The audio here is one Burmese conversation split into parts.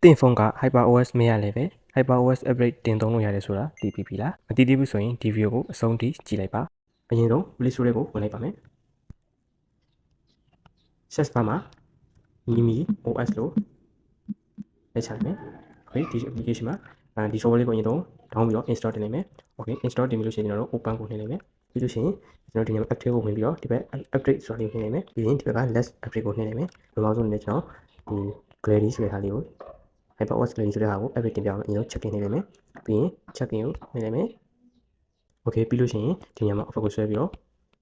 တင်ဖုန်းက HyperOS မရလည်းပဲ HyperOS upgrade တင်သုံးလို့ရတယ်ဆိုတာသိပြီးပြီလားမသိသေးဘူးဆိုရင်ဒီဗီဒီယိုကိုအဆုံးထိကြည့်လိုက်ပါအရင်ဆုံး Play Store ကိုဝင်လိုက်ပါမယ် Search bar မှာ Mimi OS လို့လိုက်ချလိုက်မယ် Okay ဒီ application မှာဒီ software လေးကိုအရင်ဆုံး download ပြီးတော့ install တင်လိုက်မယ် Okay install တင်ပြီးလို့ရှိရင်ကျွန်တော်တို့ open ကိုနှိပ်လိုက်မယ်ပြီးလို့ရှိရင်ကျွန်တော်ဒီနေရာမှာ update ကိုဝင်ပြီးတော့ဒီဘက် update ဆိုတာလေးကိုနှိပ်လိုက်မယ်ပြီးရင်ဒီဘက်က less update ကိုနှိပ်လိုက်မယ်ဘယ်မှာဆိုရင်လည်းကျွန်တော်ဒီ Glady ဆိုတဲ့ဟာလေးကို HyperOS Glady ဆိုတဲ့ဟာကို update တင်ပြအောင်အရင်ဆုံး check in နှိပ်လိုက်မယ်ပြီးရင် check in ကိုနှိပ်လိုက်မယ် Okay ပြီးလို့ရှိရင်ဒီနေရာမှာ offer ကိုဆွဲပြီးတော့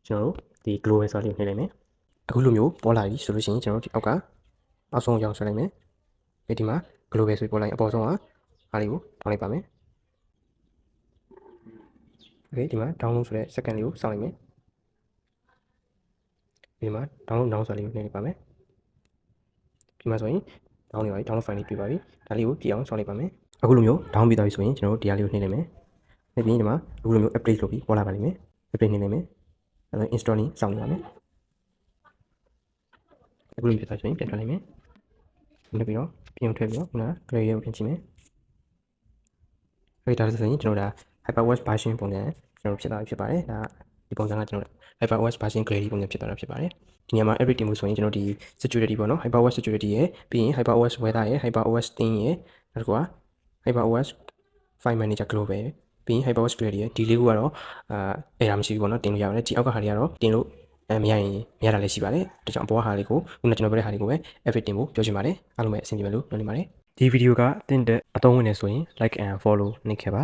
ကျွန်တော်တို့ဒီ global ဆိုတာလေးကိုနှိပ်လိုက်မယ်အခုလိုမျိုးပေါ်လာပြီဆိုလို့ရှိရင်ကျွန်တော်တို့ဒီအောက်ကအောက်ဆုံးအောင်ဆွဲလိုက်မယ်ဒီမှာ global ဆိုပေါ်လာရင်အပေါ်ဆုံးကအားလေးကိုထောင်းလိုက်ပါမယ် Okay ဒီမှာ download ဆိုတဲ့ second လေးကိုစောင့်လိုက်မယ်ဒီမှာ download now ဆိုတာလေးကိုနှိပ်လိုက်ပါမယ်ဒီမှာဆိုရင် download ပါပြီ download file လေးတွေ့ပါပြီဒါလေးကိုကြည့်အောင်စောင့်လိုက်ပါမယ်အခုလိုမျိုး down ပြီးသွားပြီဆိုရင်ကျွန်တော်တို့ဒီဟာလေးကိုနှိပ်လိုက်မယ်နှိပ်ပြီးဒီမှာအခုလိုမျိုး update လုပ်ပြီးပေါ်လာပါလိမ့်မယ် update နှိပ်လိုက်မယ်အဲဒါ install နေစောင့်နေပါမယ်အခုလိုဖြစ်သွားဆိုရင်ပြန်ထွက်လိုက်မယ်နှိပ်ပြီးတော့ပြင်ထွက်ပြီးတော့ခုနက Glady ကိုပြင်ကြည့်မယ်ဒါဆိုရင်ကျွန်တော်ဒါ HyperOS version ပုံစံကျွန်တော်ဖြစ်သွားပြီဖြစ်ပါတယ်ဒါဒီပုံစံကကျွန်တော် HyperOS version Glady ပုံစံဖြစ်သွားတာဖြစ်ပါတယ်ဒီနေရာမှာ every တင်မှုဆိုရင်ကျွန်တော်ဒီ security ပေါ့နော် HyperOS security ရဲ့ပြီးရင် HyperOS weather ရဲ့ HyperOS theme ရဲ့နောက်တစ်ခုက HyperOS file manager global ရဲ့ပြီးရင် HyperOS Glady ရဲ့ဒီလေးခုကတော့error မရှိဘူးပေါ့နော်တင်လို့ရပါတယ်ဒီအောက်ကဟာတွေကတော့တင်လို့မရရင်မရတာလည်းရှိပါတယ်ဒါကြောင့်အပေါ်ဟာလေးကိုခုနကကျွန်တော်ပြောတဲ့ဟာလေးကိုပဲ every တင်ဖို့ပြောချင်ပါတယ်အားလုံးပဲအဆင်ပြေပါလို့ပြောနေပါတယ်ဒီဗီဒီယိုကတင်တဲ့အသုံးဝင်နေဆိုရင် like and follow နှိပ်ခဲ့ပါ